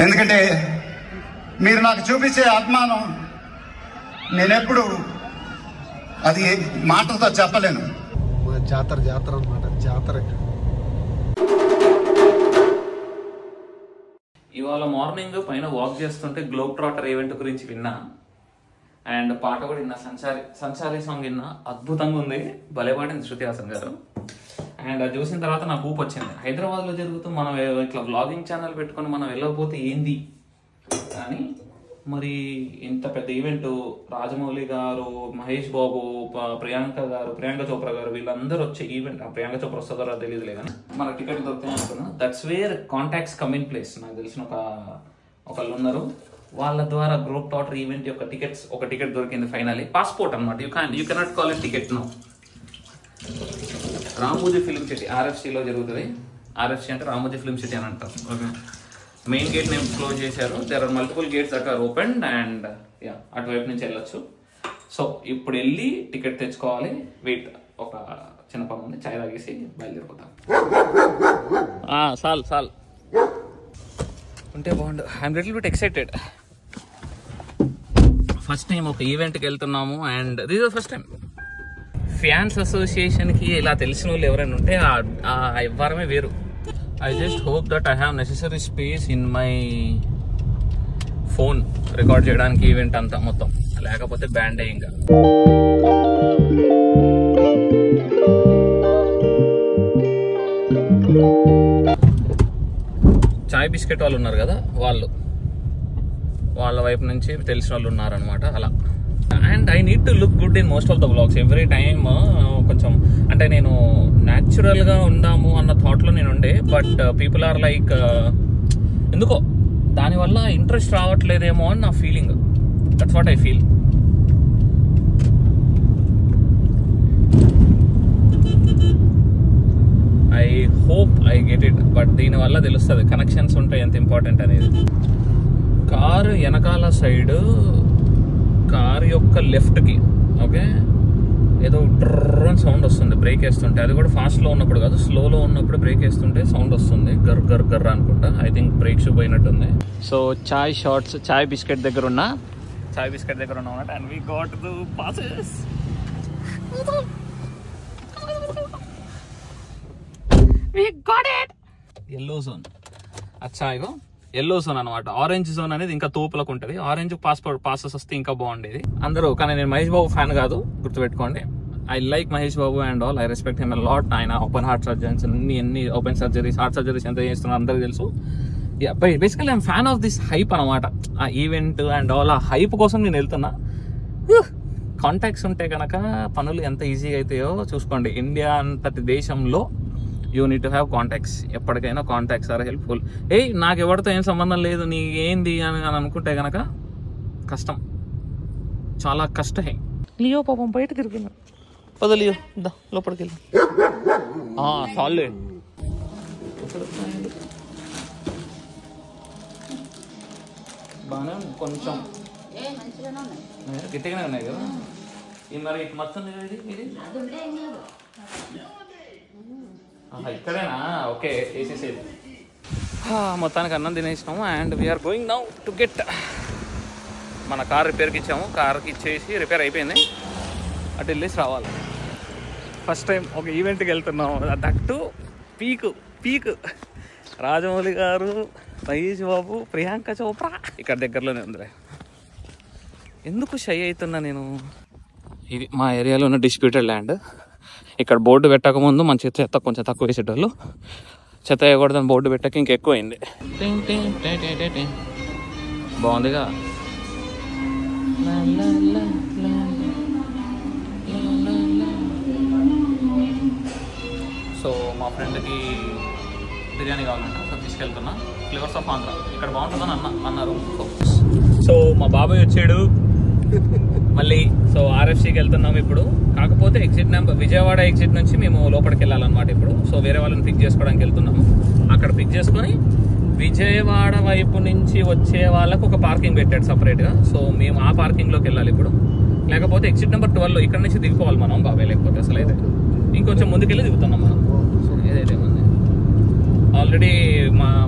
ఎందుకంటే మీరు నాకు చూపించే అభిమానం నేనెప్పుడు అది మాటలతో చెప్పలేను. జాతర అన్నమాట, జాతర. ఇవాళ మార్నింగ్ పైన వాక్ చేస్తుంటే గ్లోబ్ ట్రాటర్ ఈవెంట్ గురించి విన్నా అండ్ పాట కూడా విన్నా. సంచారి సాంగ్ విన్నా, అద్భుతంగా ఉంది, భలే పాడింది శృతి హాసన్ గారు. అండ్ అది చూసిన తర్వాత నాకు ఊపు వచ్చింది. హైదరాబాద్లో జరుగుతూ మనం ఇట్లా వ్లాగింగ్ ఛానల్ పెట్టుకొని మనం వెళ్ళకపోతే ఏంది కానీ, మరి ఇంత పెద్ద ఈవెంట్ రాజమౌళి గారు, మహేష్ బాబు, ప్రియాంక చోప్రా గారు వీళ్ళందరూ వచ్చే ఈవెంట్. ప్రియాంక చోప్రా వస్తుందో తెలియదులే కానీ మనకు టికెట్ దొరుకుతాయి అనుకున్నా. That's where contacts come in place. నాకు తెలిసిన ఒకళ్ళు ఉన్నారు, వాళ్ళ ద్వారా గ్లోబ్ ట్రాటర్ ఈవెంట్ యొక్క ఒక టికెట్ దొరికింది ఫైనలీ. పాస్పోర్ట్ అనమాట. You cannot call it ticket no. Ramoji film city RFCలో జరుగుతుంది. RFC అంటే రామోజీ ఫిల్మ్ సిటీ అని అంటారు. ఓకే, మెయిన్ గేట్ నేను క్లోజ్ చేశారు. There are multiple gates that are open and అటువైపు నుంచి వెళ్ళొచ్చు. సో ఇప్పుడు వెళ్ళి టికెట్ తెచ్చుకోవాలి. వెయిట్, ఒక చిన్న పని ఉంది, చాయ్ తాగేసి బయలుదేరిపోతాం. సాల్ ఉంటే బాగుండు. I'm little bit excited. First time ఒక ఈవెంట్కి వెళ్తున్నాము and this is first time. Fans అసోసియేషన్కి ఇలా తెలిసిన వాళ్ళు ఎవరైనా ఉంటే ఆ వ్యవహారమే వేరు. I just hope that I have necessary space in my phone record చేయడానికి ఈవెంట్ అంతా మొత్తం, లేకపోతే బ్యాండ్ ఇంకా. చాయ్ బిస్కెట్ వాళ్ళు ఉన్నారు కదా, వాళ్ళ వైపు నుంచి తెలిసిన వాళ్ళు ఉన్నారనమాట అలా. And I need to look good in most of the vlogs every time. కొంచెం అంటే నేను న్యాచురల్గా ఉందాము అన్న థాట్లో నేను ఉండే, బట్ పీపుల్ ఆర్ లైక్ ఎందుకో దానివల్ల ఇంట్రెస్ట్ రావట్లేదేమో అని నా feeling. That's what I feel. I hope I get it. But దీనివల్ల తెలుస్తుంది కనెక్షన్స్ ఉంటాయి ఎంత ఇంపార్టెంట్ అనేది. కారు వెనకాల సైడ్, కారు యొక్క లెఫ్ట్కి ఓకే ఏదో డ్రర్ సౌండ్ వస్తుంది బ్రేక్ వేస్తుంటే. అది కూడా ఫాస్ట్లో ఉన్నప్పుడు కాదు, స్లోలో ఉన్నప్పుడు బ్రేక్ వేస్తుంటే సౌండ్ వస్తుంది, గర్ గర్ గర్ అనుకుంటా. ఐ థింక్ బ్రేక్ షూ పోయినట్టుంది. సో చాయ్ బిస్కెట్ దగ్గర ఉన్నా and we got the passes. We got it. Yellow zone. అచ్చా, ఇగో ఎల్లో జోన్ అనమాట. ఆరెంజ్ జోన్ అనేది ఇంకా తోపులకు ఉంటుంది. ఆరెంజ్ పాసెస్ వస్తే ఇంకా బాగుండేది అందరూ. కానీ నేను మహేష్ బాబు ఫ్యాన్ కాదు, గుర్తుపెట్టుకోండి. I like Mahesh Babu and all. I respect him lot. ఆయన ఓపెన్ హార్ట్ సర్జన్స్, ఎన్ని ఓపెన్ సర్జరీస్, హార్ట్ సర్జరీస్ ఎంత చేస్తున్నారు అందరికీ తెలుసు. Basically I'm fan of this hype అనమాట. ఆ ఈవెంట్ అండ్ ఆల్, ఆ హైప్ కోసం నేను వెళ్తున్నా. కాంటాక్ట్స్ ఉంటే కనుక పనులు ఎంత ఈజీగా అవుతాయో చూసుకోండి. ఇండియా అంతటి దేశంలో you need to have contacts. ఎప్పటికైనా కాంటాక్ట్స్ ఆర్ హెల్ప్ఫుల్. నాకు ఎవరితో ఏం సంబంధం లేదు, నీ ఏంది అని అనుకుంటే కనుక కష్టం, చాలా కష్టమే. లియో పాపం బయట తిరుగుతున్నా. పదలియో దా లోపలికి వెళ్ళి. చాలే బాగానే కొంచెం గట్టిగానే ఉన్నాయి కదా. మరి మొత్తం ఇది ఇక్కడేనా? ఓకే, వేసేసేది. మొత్తానికి అన్నం తినేసినాము and we are going now to get. మన కార్ రిపేర్కి ఇచ్చాము, కార్కి ఇచ్చేసి రిపేర్ అయిపోయింది, అటు వెళ్ళేసి రావాలి. ఫస్ట్ టైం ఒక ఈవెంట్కి వెళ్తున్నాము, దట్టు పీక్ రాజమౌళి గారు, మహేష్ బాబు, ప్రియాంక చోప్రా ఇక్కడ దగ్గరలోనే ఉందిలే. ఎందుకు షై అవుతున్నా నేను? ఇది మా ఏరియాలో ఉన్న డిస్ప్యూటెడ్ ల్యాండ్. ఇక్కడ బోర్డు పెట్టకముందు మన చెత్త కొంచెం తక్కువ వేసేటోళ్ళు, చెత్త వేయకూడదని బోర్డు పెట్టక ఇంకెక్కువైంది. బాగుందిగా. సో మా ఫ్రెండ్కి బిర్యానీ కావాలంట, సో తీసుకెళ్తున్నా. ఫ్లేవర్స్ ఆఫ్ ఆంధ్ర ఇక్కడ బాగుంటుందని అన్నారు. సో మా బాబాయ్ వచ్చాడు మళ్ళీ. సో RFCకి వెళ్తున్నాం ఇప్పుడు. కాకపోతే ఎగ్జిట్ నెంబర్ విజయవాడ ఎగ్జిట్ నుంచి మేము లోపలికి వెళ్ళాలన్నమాట ఇప్పుడు. సో వేరే వాళ్ళని పిక్ చేసుకోవడానికి వెళ్తున్నాము. అక్కడ పిక్ చేసుకొని విజయవాడ వైపు నుంచి వచ్చే వాళ్ళకు ఒక పార్కింగ్ పెట్టాడు సపరేట్గా. సో మేము ఆ పార్కింగ్లోకి వెళ్ళాలి ఇప్పుడు. లేకపోతే ఎగ్జిట్ నెంబర్ 12 ఇక్కడ నుంచి దిగిపోవాలి మనం బాబాయ్. లేకపోతే అసలు అయితే ఇంకొంచెం ముందుకెళ్ళి దిగుతున్నాం మనం. ఏదైతే ఉంది ఆల్రెడీ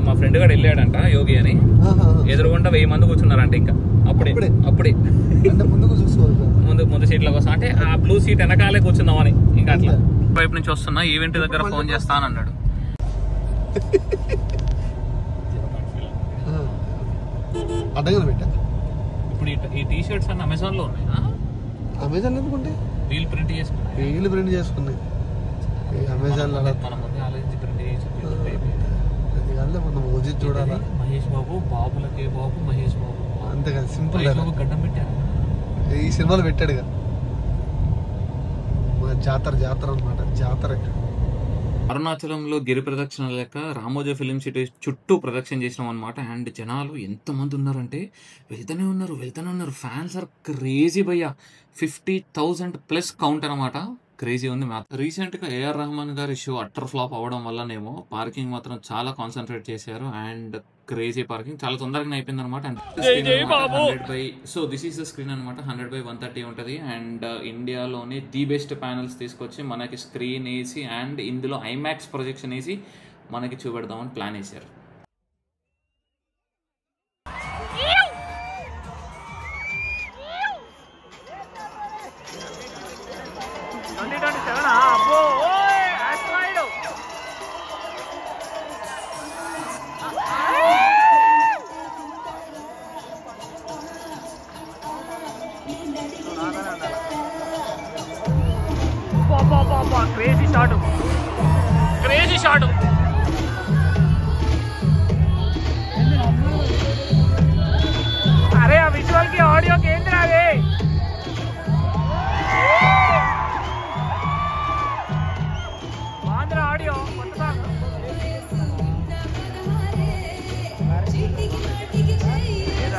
మా ఫ్రెండ్ గారు వెళ్ళాడంట యోగి అని. ఎదురుగుండా 1000 మంది కూర్చున్నారంట. ఇంకా అప్పుడే ముందు సీట్ల కోసం అంటే ఆ బ్లూ సీట్ వెనకాలే కూర్చుందామని. ఇంకా అట్లా వైపు నుంచి వస్తున్నా ఈవెంట్ దగ్గర ఫోన్ చేస్తానన్నాడు. ఇప్పుడు ఈ టీ షర్ట్స్ అన్ని అమెజాన్ లో ఉన్నాయా? అమెజాన్ ఎందుకుంటే వీల్ ప్రింట్ చేసుకున్నాయి అమెజాన్ లో. మన ముందు ఆలోచించి ప్రింట్ చేసి మనం రోజు చూడాలా. మహేష్ బాబు బాబులకే బాబు మహేష్ బాబు అంతే కదా, సింపుల్. గడ్డం పెట్టారు ఈ సినిమాలో పెట్టాడుగా. జాతర అనమాట, జాతర. అరుణాచలంలో గిరి ప్రదక్షిణ లెక్క రామోజీ ఫిలిం సిటీ చుట్టూ ప్రదక్షిణ చేసినాం అనమాట. అండ్ జనాలు ఎంతమంది ఉన్నారంటే వెళ్తూనే ఉన్నారు. ఫ్యాన్స్ ఆర్ క్రేజీ భయ్యా. 50,000+ కౌంట్ అనమాట. క్రేజీ ఉంది. రీసెంట్ గా ఏఆర్ రెహమాన్ గారి షో అట్టర్ ఫ్లాప్ అవ్వడం వల్లనేమో పార్కింగ్ మాత్రం చాలా కాన్సన్ట్రేట్ చేశారు. అండ్ క్రేజీ పార్కింగ్ చాలా తొందరగా అయిపోయింది అనమాట. So this is the screen అనమాట. 100/130 ఉంటుంది. అండ్ ఇండియాలోనే ది బెస్ట్ ప్యానల్స్ తీసుకొచ్చి మనకి స్క్రీన్ వేసి అండ్ ఇందులో ఐమాక్స్ ప్రొజెక్షన్ వేసి మనకి చూపెడదామని ప్లాన్ వేశారు. Crazy shot. అరే ఆ విజువల్ కి ఆడియో కేంద్ర అదే. ఆంధ్ర ఆడియో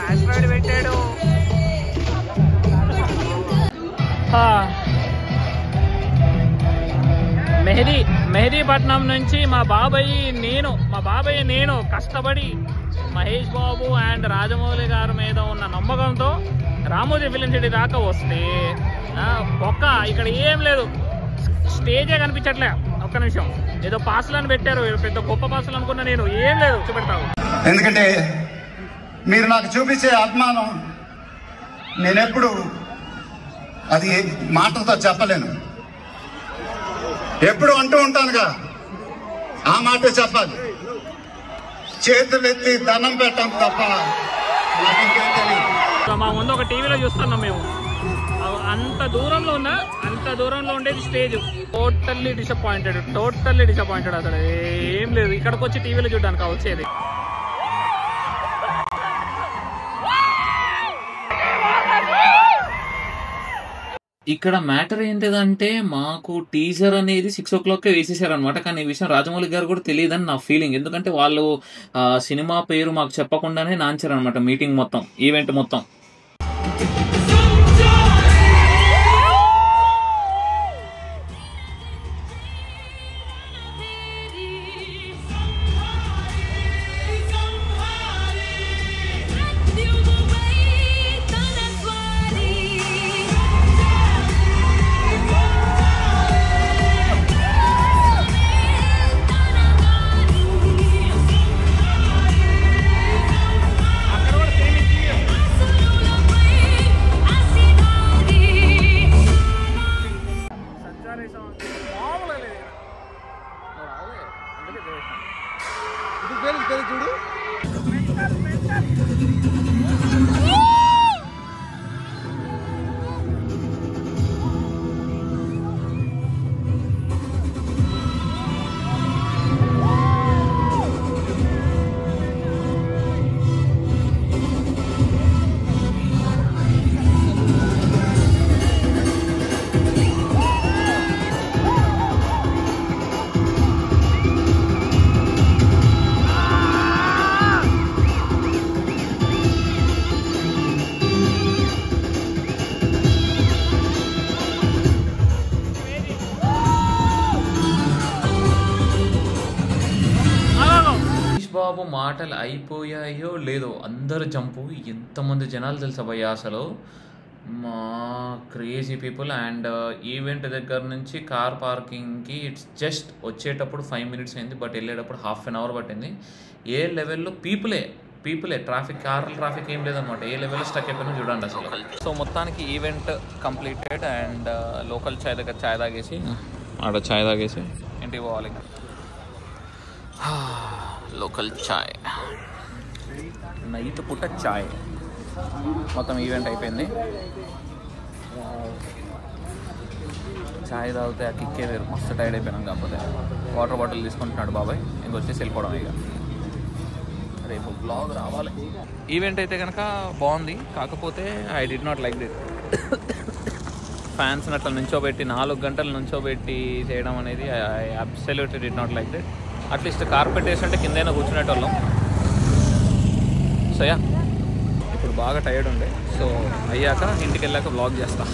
ఆండ్రాయిడ్ పెట్టాడు. మెహదీపట్నం నుంచి మా బాబాయ్ నేను కష్టపడి మహేష్ బాబు అండ్ రాజమౌళి గారి మీద ఉన్న నమ్మకంతో రామోజీ ఫిలిం సిటీ దాకా వస్తే ఇక్కడ ఏం లేదు, స్టేజే కనిపించట్లే. ఒక్క నిమిషం, ఏదో పాసులను పెట్టారు, పెద్ద గొప్ప పాసులు అనుకున్నా నేను. ఏం లేదు, చూపెడతావు. ఎందుకంటే మీరు నాకు చూపించే అభిమానం నేనెప్పుడు అది మాటలతో చెప్పలేను. ఎప్పుడు అంటూ ఉంటానుగా, ఆ మాట చెప్పాలి. చేతులెత్తి దండం పెట్టాం తప్ప నాకు ఇంకేం తెలియదు. మా ముందు ఒక టీవీలో చూస్తున్నాం మేము. అంత దూరంలో ఉండేది స్టేజ్. టోటల్లీ డిసప్పాయింటెడ్ అసలు ఏం లేదు. ఇక్కడికి వచ్చి టీవీలో చూడడానికి వచ్చేది. ఇక్కడ మ్యాటర్ ఏంటిదంటే మాకు టీజర్ అనేది 6 o'clock వేసేసారు అనమాట. కానీ ఈ విషయం రాజమౌళి గారు కూడా తెలియదని నా ఫీలింగ్. ఎందుకంటే వాళ్ళు సినిమా పేరు మాకు చెప్పకుండానే నాంచారు అనమాట మీటింగ్ మొత్తం, ఈవెంట్ మొత్తం. చూడు బాబు మాటలు అయిపోయాయో లేదో అందరు జంపు. ఎంతమంది జనాలు తెలుసా భయ్యా అసలు. మా క్రేజీ పీపుల్. అండ్ ఈవెంట్ దగ్గర నుంచి కార్ పార్కింగ్కి ఇట్స్ జస్ట్ వచ్చేటప్పుడు 5 minutes అయింది, బట్ వెళ్ళేటప్పుడు ½ an hour పట్టింది. ఏ లెవెల్లో పీపులే కార్ల ట్రాఫిక్ ఏం లేదనమాట. ఏ లెవెల్లో స్టక్ అయిపోయినా చూడండి అసలు. సో మొత్తానికి ఈవెంట్ కంప్లీటెడ్. అండ్ లోకల్ చాయ్ దగ్గర చాయ్ తాగేసి ఇంటికి పోవాలి. లోకల్ చాయ్, నైట్ పూట చాయ్. మొత్తం ఈవెంట్ అయిపోయింది. చాయ్ తాగితే ఆ కిక్కే వేరు. మస్తు టైర్డ్ అయిపోయినాం. కాకపోతే వాటర్ బాటిల్ తీసుకుంటున్నాడు బాబాయ్. ఇంకొచ్చేసి వెళ్ళిపోవడం ఇక. రేపు బ్లాగ్ రావాలి. ఈవెంట్ అయితే కనుక బాగుంది, కాకపోతే I did not like that. Fans అట్లా నుంచోబెట్టి 4 గంటలు నుంచోబెట్టి చేయడం అనేది I absolutely did not like that. At least carpet వేసి అంటే కిందైనా కూర్చునేటోళ్ళం. సో యా, ఇప్పుడు బాగా టైర్డ్ ఉండే. సో అయ్యాక ఇంటికి వెళ్ళాక బ్లాగ్ చేస్తా.